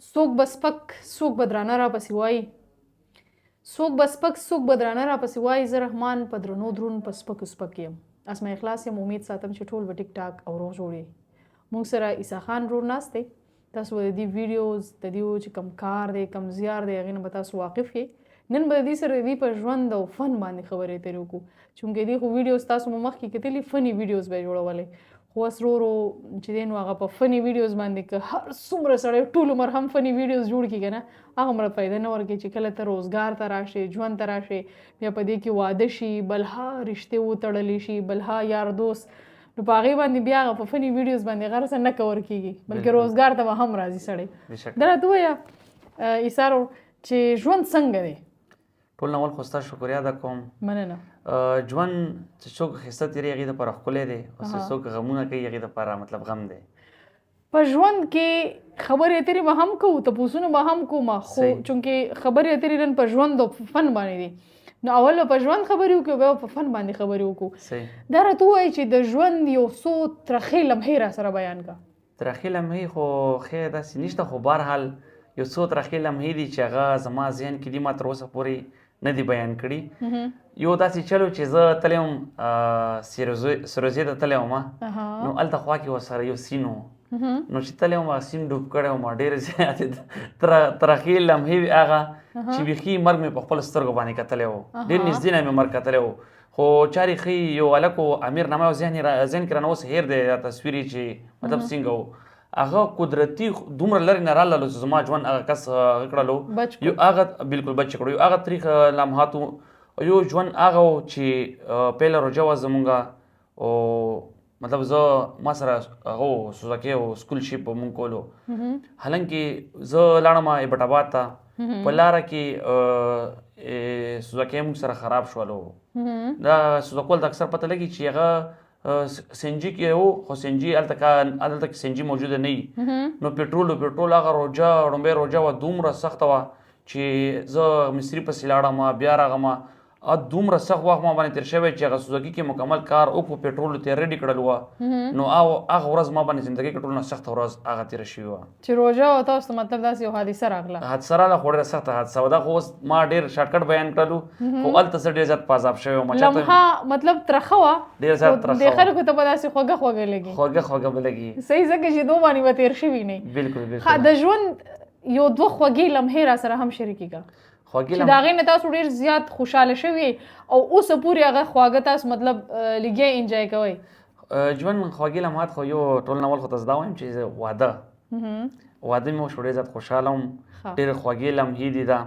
څوک به سپک څوک به درانه راپسې وایي څوک به سپک څوک به درانه راپسې وایي زه رحمان په درنو دروند په سپکو سپک یم اسماء اخلاص یم امید ساتم چې ټول به ټیک ټاک او روغ جوړ یې موږ سره عیسی خان ورور ناست دی تاسو به د دې ویډیوز د دې چې کوم کار دی کوم زیار دی هغې نه به تاسو واقف یې نن به د دې سره د دې په ژوند او فن باندې خبرې اترې وکړو چونکې دې خو ویډیوز تاسو مو مخکې کتلي فني ویډیوز به یې جوړولې خو اوس ورو ورو چې دی نو هغه په فني ویډیوز باندې که هر څومره سړی ټول عمر هم فني ویډیوز جوړ کړي که نه هغه مړه فایده نه ورکوي چې کله ته روزګار ته راشې ژوند ته راشې بیا په دې کې واده شي بلها رشتې وتړلی شي بلها یار دوست نو په هغې باندې بیا هغه په فني ویډیوز باندې هغه څه نه کور کېږي بلکې روزګار ته به هم راځي سړی دا راته ووایه عیسی ورور چې ژوند څنګه دی ټول ناول خو ستا شکریا ده کوم مننه ژوند چې څوک ښایسته تېري هغې دپاره ښکلی دی او چې څوک غمونه کوي هغې دپاره مطلب غم دی په ژوند کې خبرې اترې به هم کوو تپوسونه به هم کوم خو چونکې خبرې اترې نن په ژوند او فن باندې دي نو اول به په ژوند خبرې وکړو بیا په فن باندې خبرې وکړو دا راته ووایي چې د ژوند یو څو ترخې لمحې را سره بیان کړه ترخې لمحې خو خیر داسې نشته خو بهرحال یو څو ترخې لمحې دي چې هغه زما ذهن کې دي ما تر اوسه پورې نه دي بیان کړي یو داسې چلو چې زه تللی وم سروزې ته تللی وم نو هلته خوا کې ورسره یو سیند و نو چې تللی وم هغه سیند ډوب کړی وم ډېرې زیاتې ترخې لمحې هغه چې بیخي مرګ مې په خپلو سترګو باندې کتلی و ډېر نږدې نه مې مرګ کتلی و خو چارې ښې یو هلک و امیر نامه و ذهن کې رانه اوس هیر دی دا تصویر چې مطلب څنګه و هغه قدرتي دومره لرې نه راللو چې زما ژوند هغه کس کړلو یو هغه بالکل بچ کړو یو هغه تریخ لمحات یو ژوند هغه و چې پیله روژه وه زمونږ او مطلب زه ما سره هغه سوزکۍ او سکول شپ مونږ کولو حالانکې زه لاړم ایبټ آباد ته په لاره کې سوزکۍ مونږ سره خراب شولو دا سوزکول ته اکثر پته لګي چې هغه سنجي کې و خو سنجي هلته کې سنجي موجوده نه وي نو پټرول هغه روژه ړومبۍ روژه وه دومره سخته وه چې زه مصري پسې لاړم بیا راغم دومره سخت وخت ما باندې تېر شوی چې هغه سوزکي کې مکمل کار وکړو پټرولو ته ریډي کړل وه نو هغه ورځ ما باندې زندګۍ کې ټول نه سخته ورځ هغه تېره شوې وه چې روژه وه تاسو ته مطلب داسې یو حادثه راغله حادثه راغله خو ډېره سخته حادثه وه دا خو اوس ما ډېر شارټکټ بیان کړلو خو هلته زه ډېر زیات په عذاب شوی وم لمحه مطلب ترخه وه ډېر زیات ترخه د خلکو ته به داسې خوږه خوږه لګي خوږه به لګي صحیح ځکه چې دو باندې به تېر شوي نه بالکل د ژوند یو دوه خوږې لمحې را سره هم شریکې کړه چې د هغې نه تاسو ډېر زیات خوشحاله شوي او اوسه پورې هغه خواږه تاسو مطلب لږی انجوی کوئ ژوند خوږې لمحات خو یو ټول ناول خو تاسو دا وایم چې واده مې وشو ډېر زیات خوشحاله وم ډېرې خوږې لمحې دي دا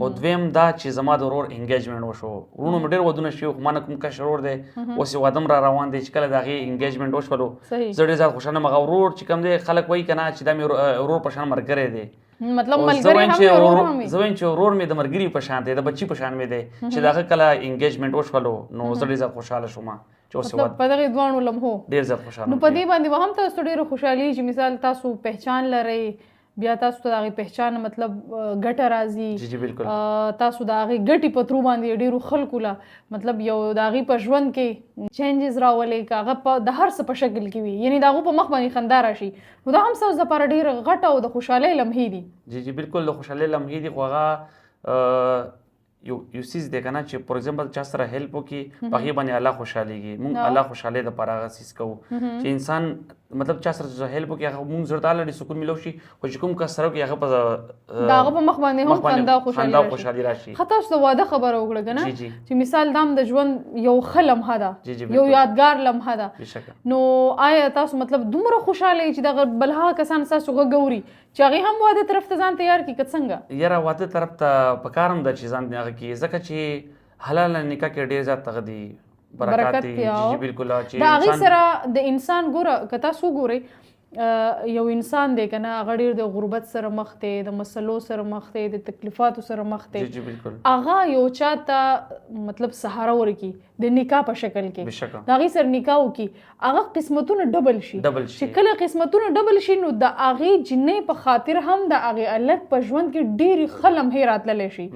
او دویم دا چې زما د ورور انګیجمنټ وشو ورونو مې ډېر ودونه شوي خو ما نه کوم کشر ورور دی اوس یې واده م را روان دی چې کله د هغې انګیجمنټ وشولو زه ډېر زیات خوشحاله یم هغه ورور چې کوم دی خلک وایي که نه چې دا مې ورور په شان ملګری دی مطلب ملګری هم ورور هم زه وایم چې ورور مې د ملګري په شان دی د بچي په شان مې دی چې د هغه کله انګیجمنټ وشولو نو زه ډېر زیات خوشحاله شوم مطلب په دغې دواړو لمحو ډېر زیات خوشحاله نو په دې باندې به هم تاسو ډېره خوشحالي چې مثال تاسو پهچان لرئ بیا تاسو ته د هغې پهچان مطلب ګټه راځي تاسو د هغې ګټې په ترو باندې ډېرو خلکو له مطلب یو د هغې په ژوند کې چینجز راولئ که هغه د هر څه په شکل کې وي یعنې د هغو په مخ باندې خندا راشي نو دا هم ستاسو دپاره ډېره غټه او د خوشحالۍ لمحې دي بالکل د خوشحالۍ لمحې دي خو هغه یو څیز دی که نه چې فور ایگزامپل چا سره هیلپ وکړي په هغې باندې الله خوشحالېږي مونږ الله خوشحالۍ دپاره هغه څیز کوو چې انسان مطلب چا سره هیلپ وکړي هغه مونږ زړه ته الرډي سکون میلو شي خو چې کوم کس سره وکړي هغه د هغه په مخ باندې هم خندا او خوشحالي راشي ښه تاسو د واده خبره وکړه که نه چې مثال دا هم د ژوند یو ښه لمحه ده یو یادګار لمحه ده نو آیا تاسو مطلب دومره خوشحاله یئ چې دغه بلها کسان ستاسو غږ اوري چې هغې هم واده طرف ته ځان تیار کړي که څنګه یاره واده طرف ته پکار هم ده چې ځان هغه کړي ځکه چې حلاله نکاح کې ډېر زیات هغه دي برکات دي بالکل د هغې سره د انسان ګوره که تاسو وګورئ یو انسان دی که نه هغه ډېر د غربت سره مخ دی د مسلو سره مخ دی د تکلیفاتو سره مخ دی هغه یو چا ته مطلب سهاره ورکړي د نکاح په شکل کې د هغې سره نکاح وکړي هغه قسمتونه ډبل شي چې کله قسمتونه ډبل شي نو د هغې جنۍ په خاطر هم د هغې هلک په ژوند کې ډېرې ښه لمحې راتللی شي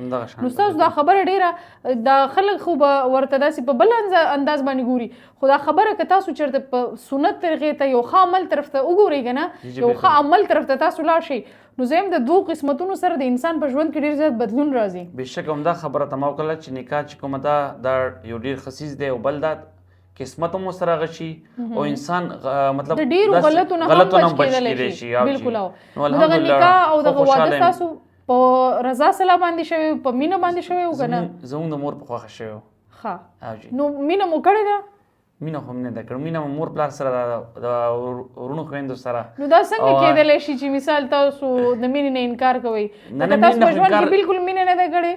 نو ستاسو دا خبره ډېره دا خلک خو به ورته داسې په بل انداز باندې ګوري خو دا خبره که تاسو چېرته په سنت طریقې ته یو ښه عمل طرف ته وګورئ که نه یو ښه عمل طرف ته تاسو لاړ شئ نو زه هم د دوه قسمتونو سره د انسان په ژوند کې ډېر زیات بدلون راځي. بېشکه همدا خبره ته ما وکړله چې نکاح چې کومه ده دا یو ډېر ښه څیز دی او بل دا قسمت هم ورسره هغه شي او انسان مطلب د ډېرو غلطو نه هم بچ کېدلی شي. بالکل نو دغه نکاح او دغه واده ستاسو په رضا سلا باندې شوی په مینه باندې شوی او که نه؟ زموږ د مور په خوښه شوی و. ښه نو مینه مو کړې ده؟ مینه خو هم نه ده کړې، مینه مو مور پلار سره د وروڼو خویندو سره. نو دا څنګه کېدلی شي چې مثال تاسو د مینې نه انکار کوئ؟ لکه تاسو په ژوند کې بالکل مینه نه ده کړې؟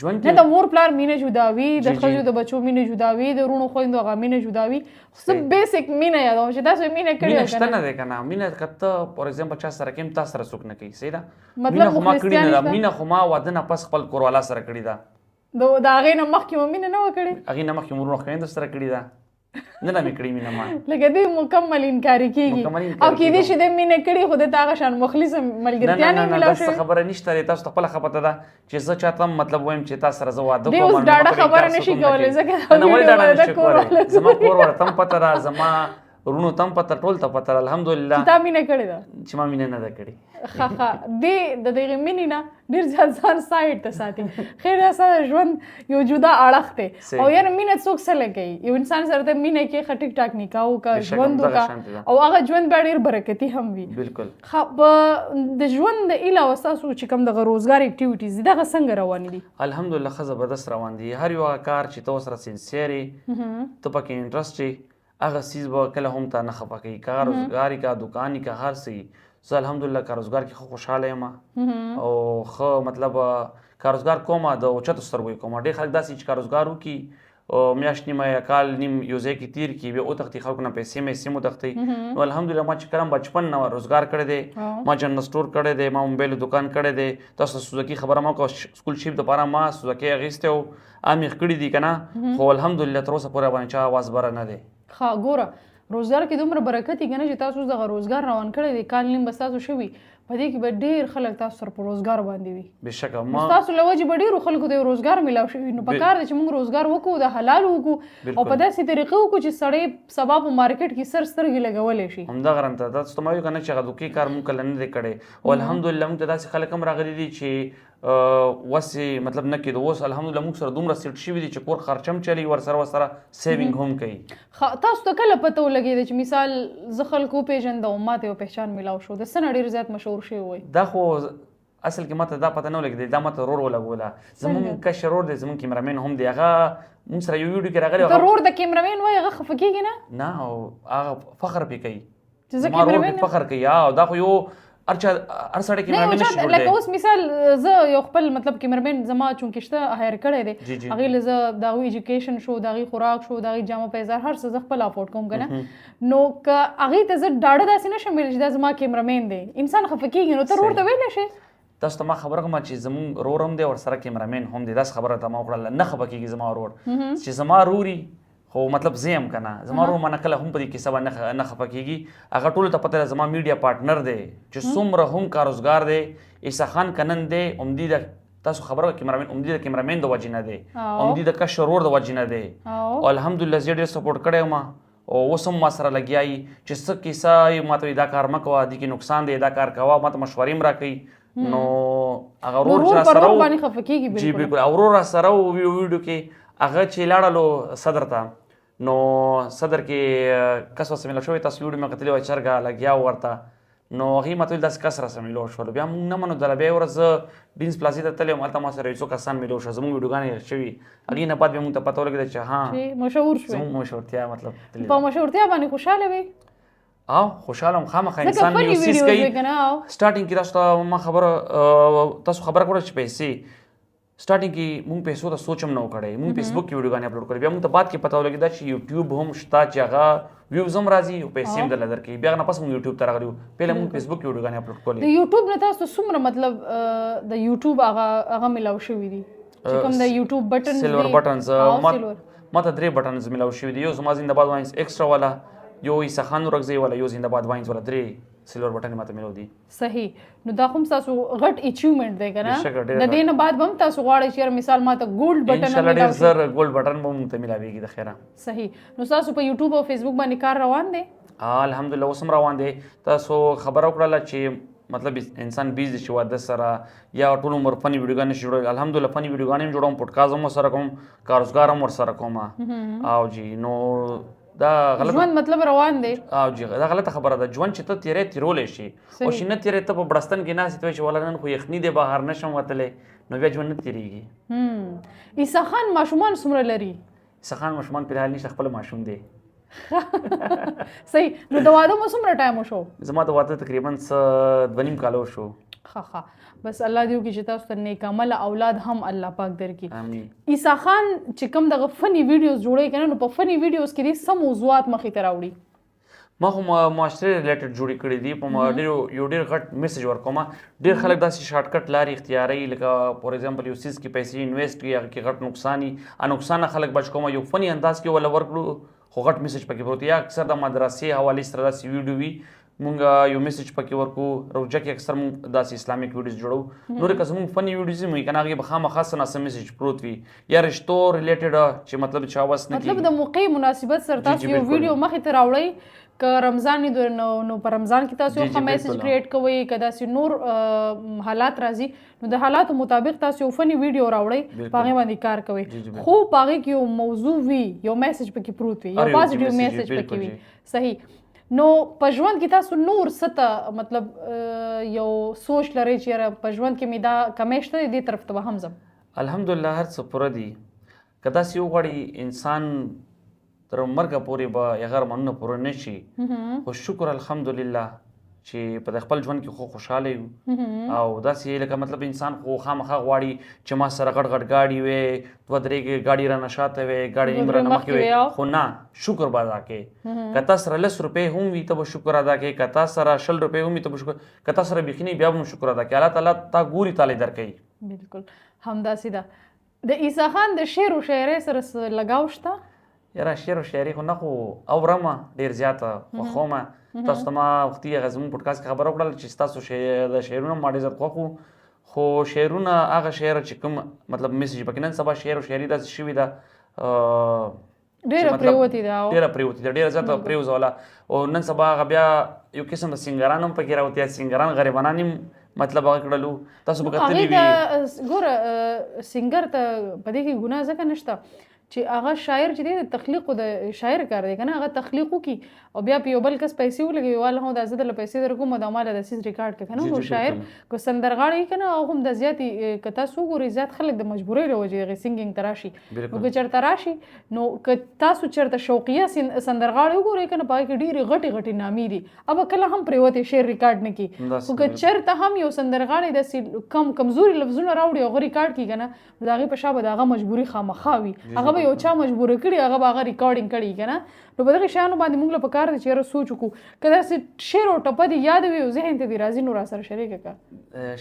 ژوند نه د مور پلار مینه جدا وي، د ښځو د بچو مینه جدا وي، د وروڼو خویندو هغه مینه جدا وي. خو زه بیسک مینه یادوم چې تاسو مینه کړې مینه شته نه دی که نه. مینه که ته فار ایگزامپل چا سره کوې تا سره څوک نه کوي. صحیح ده؟ مطلب مینه خو ما مخلصتیا کړې نه ده. نشته؟ مینه خو ما واده نه پس خپل کوروالا سره کړې ده. د هغې نه مخکې مو مینه نه وه کړې؟ هغې نه مخکې مو وروڼو خویندو سره کړې ده. نه ده مې کړې مینه ما. لکه دوی مکمل انکاري کېږي او کېدای شي د مینه کړي خو د ته هغه شان مخلصه ملګرتیا نه میلاو شوې. داسې خبره نشته دی. تاسو ته خپله ښه پته ده چې زه چاته مطلب وایم چې تا سره زه واده دی اوس ډاډه خبره نشي کولی ځکه نه ولې ډاډه نشي کولی. زما کور والا ته هم پته ده، زما وروڼو ته هم پته، ټول ته پته ده الحمدلله چې تا مینه کړې ده. چې ما مینه نه ده کړې. ښه دی د دغې مینې نه ډېر زیات ځان سایډ ته ساتي. خیر دا ستا د ژوند یو جدا اړخ دی او یاره مینه څوک څه کوي. یو انسان سره ته مینه کې ښه ټیک ټاک نکاح وکړه، ژوند وکړه او هغه ژوند بیا ډېر برکتي هم وي. بالکل. په د ژوند د علاوه ستاسو چې کوم دغه روزګار اکټیویټیز دي دغه څنګه روانې دي؟ الحمدلله ښه زبردست روان دي. هر یو هغه کار چې ته ورسره سینسیر یې، ته پکې انټرسټ یې، هغه څیز به کله هم تا نه خفه کوي. که روزګار یې که دوکان یې که هر څه یې. زه الحمدلله که روزګار کې ښه خوشحاله یم او ښه مطلب که روزګار کوم د اوچتو سترګو یې کوم. ډېر خلک داسې چې که روزګار وکړي میاشت نیمه یا کال نیم یو ځای کې تیر کړي بیا وتښتي خلکو نه پیسې میسې هم وتښتي. نو الحمدلله ما چې کله بچپن نه روزګار کړی دی، ما جنرل سټور کړی دی، ما موبایلو دوکان کړی دی. تاسو سوزکي خبره ما وکړه سکول شیپ دپاره ما سوزکي اخیستی و امې کړي دي که نه. خو الحمدلله تر اوسه پورې باندې چا آواز بره نه دی. ښه ګوره روزګار کې دومره برکت یې که نه چې تاسو دغه روزګار روان کړی دی، کال نیم به ستاسو شوي، په دې کې به ډېر خلک تاسو سره په روزګار باندې وي. بېشکه ستاسو له وجې به ډېرو خلکو ته روزګار میلاو شوي. نو په کار دی چې موږ روزګار وکړو، د حلال وکړو او په داسې طریقې وکړو چې سړی سبا په مارکیټ کې سر سترګې لګولی شي. همدغه رنته تاسو ته ما ویل که نه چې هغه دوکې کار موږ کله نه دی کړی او الحمدلله موږ ته داسې خلک هم راغلي دي چې وسې مطلب نه کېدو. اوس الحمدلله موږ سره دومره سیټ شوي دي چې کور خرچ هم چلی ورسره سیوینګ هم کوي. تاسو ته کله پته ولګېده چې مثال زه خلک وپېژندم ما ته یو پهچان میلاو شو، د څه نه ډېر زیات مشهور شوی وی؟ دا خو اصل کې ماته دا پته نه ولګېده، دا ماته رور ولګوله. زمونږ کشر رور دی، زمونږ کیمرامین هم دی، هغه موږ سره یو ویډیو کې راغلی. د رور د کیمرامین وایي هغه خفه کېږي نه؟ نه او هغه فخر پې کوي چې زه زما رور کیمرامین پې فخر کوي. او دا خو یو هر سړی کیمرامین نشي جوړ دی. لکه اوس مثال زه یو خپل مطلب کیمرامین زما چونکې شته هایر کړی دی، هغې له زه د هغوی ایجوکیشن شو، د هغوی خوراک شو، د هغوی جامه پیزار هر څه زه خپل افورډ کوم که نه. نو که هغې ته زه ډاډه داسې نشم ویلی چې دا زما کیمرامین دی، انسان خفه کېږي. نو ته رور ته ویلی شې تاسو ته ما خبره کومه چې زمونږ رور هم دی ورسره کیمرامین هم دی. داسې خبره ته ما وکړله نه خفه کېږي زما رور چې زما روري خو مطلب زه یم که نه. زما رور ما نه کله هم په دې کیسه باندې نه خفه کېږي. هغه ټولو ته پته ده زما میډیا پارټنر دی چې څومره هم کاروزګار دی. عیسی خان کنن دی عمدي د تاسو خبره کیمرامین عمدي د کیمرامین د وجې نه دی، عمدي د کشر رور د وجې نه دی. او الحمدلله زه ډېر سپورټ کړی یم او اوس هم ما سره لګیا یي چې څه کیسه یې ما ته دا کار مه کوه، دې کې نقصان دی، دا کار کوه، ما ته مشورې هم راکوي. نو هغه رور چې راسره باندې خفه کېږي. جی بالکل. او رور راسره و ویډیو کې هغه چې لاړلو صدر ته، نو صدر کې کس ورسره میلاو شوی، تاسو ویډیو مې کتلی وه چرګه لګیا و ورته. نو هغې ما ته ویل داسې کس راسره میلاو شولو. بیا موږ نه منودله. بیا یې ورځ زه ډینس پلازې ته تللی وم، هلته ما سره یو څو کسان میلاو شوه، زموږ ویډیوګانې شوي. هغې نه بعد بیا موږ ته پته ولګېده چې ها مشهور شوی. زموږ مشهورتیا مطلب په مشهورتیا باندې خوشحاله وي؟ او خوشحاله یم خامخا. انسان یو څیز کوي سټارټینګ کې تاسو ته ما خبره کړه چې پیسې سټارټینګ کې مونږ پیسو ته سوچ هم نه و کړی. مونږ فیسبوک کې ویډیوګانې اپلوډ کړې، بیا مونږ ته بعد کې پته ولګېده چې یوټیوب هم شته چې هغه ویوز هم راځي او پیسې هم درله درکوي. بیا نه پس مونږ یوټیوب ته راغلي وو. پهله مونږ فیسبوک کې ویډیوګانې اپلوډ کولې. د یوټیوب نه تاسو څومره مطلب د یوټیوب هغه میلاو شوي دي چې کوم د یوټیوب بټنز دي؟ سلور بټنز ما ته 3 بټنز میلاو شوي دي. یو زما زنده‌باد واینز ایکسټرا والا، یو عیسی خان ورکزی والا، یو زنده‌باد واینز والا. 3 سلور بټن ماته میلاو دي. صحیح. نو دا هم تاسو غټ اچیومنټ دی که نه؟ د دې نه بعد به هم تاسو غواړئ چې مثال ماته ګولډ بټن انشاءالله ډېر زر ګولډ بټن به مونږ ته میلاویږي د خیره. صحیح. نو تاسو په یوټیوب او فیسبوک باندې کار روان دی؟ الحمدلله اوس هم روان دی. تاسو خبره وکړله چې مطلب انسان بیز دي چې واده سره یا ټول عمر فني ویډیوګانې شي جوړوي. الحمدلله فني ویډیوګانې هم جوړوم، پډکاست هم ورسره کوم، کاروزګار هم ورسره کوم. او جی نو دا غلط ژوند مطلب روان دی. او جی دا غلطه خبره ده. ژوند چې ته تیرولی شي او چې نه تیری ته په بړستن کې ناست وي چې ولا نن خو یخني دی بهر نشم وتلی، نو بیا ژوند نه تیریږي. عیسی خان ماشومان څومره لري؟ عیسی خان ماشومان په حال نشته، خپل ماشوم دی. صحیح. نو د واده مو څومره ټایم وشو؟ زما د واده تقریبا 2.5 کاله وشو. ښه بس الله دې وکړي چې تاسو ته نیک عمل اولاد هم الله پاک درکړي. امین. عیسی خان چې کوم دغه فني ویډیوز جوړوي کنه، نو په فني ویډیوز کې دې څه موضوعات مخې ته راوړي؟ ما خو معاشرې ریلیټډ جوړې کړې دي. په یو ډېر غټ میسج ورکوم. ډېر خلک داسې شارټ کټ لارې اختیاروي، لکه فور ایگزامپل یو څیز کې پیسې انویسټ کړي، هغه کې غټ نقصان وي، نقصان خلک بچ کوم. یو فني انداز کې ولا ورکړو خو غټ میسج پکې پروت. یا اکثر د مدرسې حوالې سره داسې ویډیو وي، مونږ یو میسج پکې ورکو. روجه کې اکثر مونږ داسې اسلامیک ویډیوز جوړو. نور که زمونږ فني ویډیوز هم وي کنه، هغې به خامخا څه نه څه میسج پروت وي، یا رشتو ریلیټډ چې مطلب چا وس نه کېږي. مطلب د موقع مناسبت سره تاسو یو ویډیو مخې ته راوړئ. که رمضان وي نو په رمضان کې تاسو یو ښه میسج کریټ کوئ. که داسې نور حالات راځي نو د حالاتو مطابق تاسو یو فني ویډیو راوړئ، په هغې باندې کار کوئ، خو په هغې کې یو موضوع وي، یو میسج پکې پروت وي، یو پازیټیو میسج پکې وي. صحیح. نو په ژوند کې تاسو نور څه ته مطلب یو سوچ لرئ چې یاره په ژوند کې مې دا کمی شته، دې طرف ته به هم ځم؟ الحمدلله هر څه پوره دي. که داسې وغواړي انسان تر مرګه پورې به هغه ارمانونه پوره نه شي، خو شکر الحمدلله چې په خپل ژوند کې خو خوشحاله یو. او داسې لکه مطلب انسان خو خامخا غواړي چې ما سره غټ غټ ګاډي وي، 2-3 ګاډي رانه شاته وي، ګاډي نیم رانه مخکې وي، خو نه، شکر به ادا کوې. که تا سره 10 روپۍ هم وي ته به شکر ادا کوې، که تا سره 20 روپۍ هم وي ته به شکر، که تا سره بیخي نه بیا به هم شکر ادا کوې. الله تعالی تا ګوري، تعالی درکوي. بالکل همداسې ده. د عیسی خان د شعر و شاعرۍ سره څه لګاو شته؟ یاره شعر و شاعري خو نه، خو اورم ډېر زیاته خوښوم. تاسو ته ما وختي هغه زموږ پډکاسټ کې خبره وکړله چې ستاسو د شعرونه ما ډېر زیات خوښ وو. خو شعرونه هغه شعر چې کوم مطلب میسج پکې نن سبا شعر و شاعري داسې شوې ده ډېره پرېوتې ده، ډېره پرېوتې ده، ډېره زیاته پرېوځوله. او نن سبا هغه بیا یو قسم د سینګران هم پکې راوتي، سینګران غریبانان هم مطلب هغه کړلو. تاسو به کتلي وي. ګوره سینګر ته په دې کې ګناه ځکه نشته چې هغه شاعر چې دی د تخلیق د شاعر کار دی کنه، هغه تخلیق وکړي او بیا په یو بل کس پیسې ولګوي، واله هم دا زه درله پیسې درکوم او دا ما له داسې ریکارډ کړه کنه. نو شاعر که سندرغاړی کنه هغه هم د زیاتې که تاسو وګورئ زیات خلک د مجبورۍ له وجې هغې سینګینګ ته راشي. نو که چېرته راشي نو که تاسو چېرته شوقیه سندرغاړی وګورئ کنه، په هغې کې ډېرې غټې غټې نامې دي، ابه کله هم پرېوتې شعر ریکارډ نه کړي. خو که چېرته هم یو سندرغاړی داسې کمزوري لفظونه راوړي او هغه ریکارډ کړي کنه، نو د هغې په شا به د هغه مجبوري خامخا وي، هغه به یو چا مجبوره کړي، هغه به هغه ریکارډینګ کړي کنه. نو په دغې شیانو باندې موږ له پکار دی چې یاره سوچ وکړو. که داسې شعر او ټپه دې یاد وي او ذهن ته دې راځي نو راسره شریکه کړه.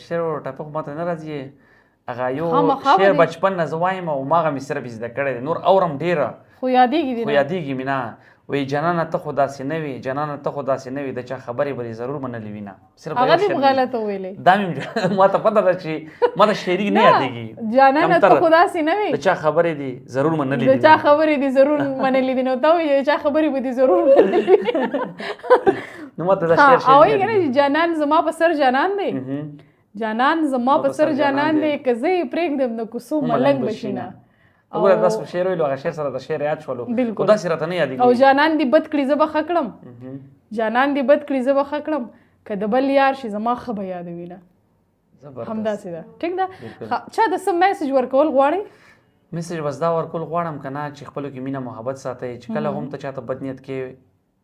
شعر او ټپه خو ماته نه راځي. هغه یو شعر بچپن نه زه وایم او ما هغه مې صرف زده کړی دی، نور اورم ډېره خو یادېږي دې خو یادېږي مې نه. وایي جانانه ته خو داسې نه وي، جانانه ته خو داسې نه وي، د چا خبرې به دې ضرور منلې وي. نه هغه دې غلطه ویلې، دا مې ما ته پته ده چې ما ته شعري نه یادېږي. جانانه ته خو داسې نه وي، د چا خبرې دې ضرور منلې دي، د چا خبرې دې ضرور منلې دي. نو ته وایي د چا خبرې به دې ضرور منلې وي. نو ما ته دا شعر او وایي که نه چې جانان زما په سر جانان دی، جانان زما په سر جانان دی، که زه یې پرېږدم د کوڅو ملنګ به شي نه. وګوره داسې شعر ویلو، هغه شعر سره د شعر یاد شولو، خو داسې راته نه یادېږي. او جانان دې بد کړي زه به ښه کړم، جانان دې بد کړي زه به ښه کړم، که د بل یار شي زما ښه به یادوي نه. همداسې ده. ټیک ده. چا د څه میسج ورکول غواړئ؟ میسج بس دا ورکول غواړم که نه چې خپلو کې مینه محبت ساتئ، چې کله هم ته چاته بد نیت کې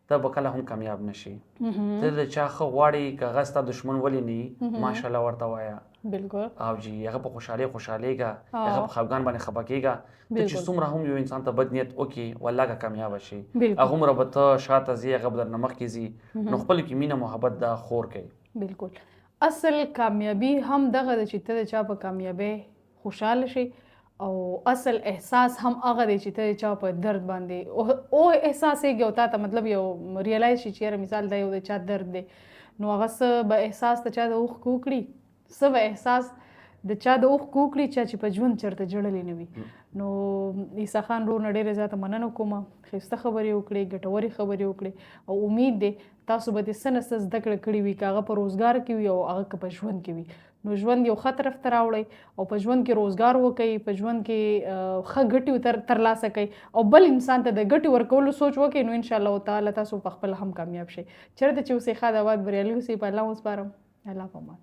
ته به کله هم کامیاب نشي. ته د چا ښه غواړې که هغه ستا دښمن ولې نه وي، ماشاءالله ورته وایه. بالکل. او جی هغه په خوشحالېږه، هغه په خفګان باندې خفه کېږه. ته چې څومره هم یو انسان ته بد نیت وکړي والله که کامیابه شي، هغومره به ته شاته ځي، هغه به درنه مخکې ځي. نو خپلو کې مینه محبت دا خور کوي. بالکل. اصل کامیابي هم دغه ده چې ته د چا په کامیابۍ خوشحاله شي، او اصل احساس هم هغه دی چې ته د چا په درد باندې او احساس یې او تا ته مطلب یو ریالایز شي چې یاره مثال دا یو د چا درد دی، نو هغه څه به احساس ته چا د اوښکو وکړي، څه به احساس د چا د اوښکو وکړي چا چې په ژوند چېرته ژړلې نه وي. نو عیسی خان ورور نه ډېره زیاته مننه کوم، ښایسته خبرې وکړې، ګټورې خبرې وکړې او امید دی تاسو به د څه نه څه زده کړه کړې وي، که هغه په روزګار کې وي او هغه که په ژوند کې وي. نو ژوند یو ښه طرف ته راوړئ او په ژوند کې روزګار وکړئ، په ژوند کې ښه ګټې ترلاسه کړئ او بل انسان ته د ګټې ورکولو سوچ وکړئ، نو انشاءالله تعالی تاسو په خپله هم کامیاب شئ. چېرته چې اوسئ ښاد آباد بریالي اوسئ، په الله وسپارم. الله پامان.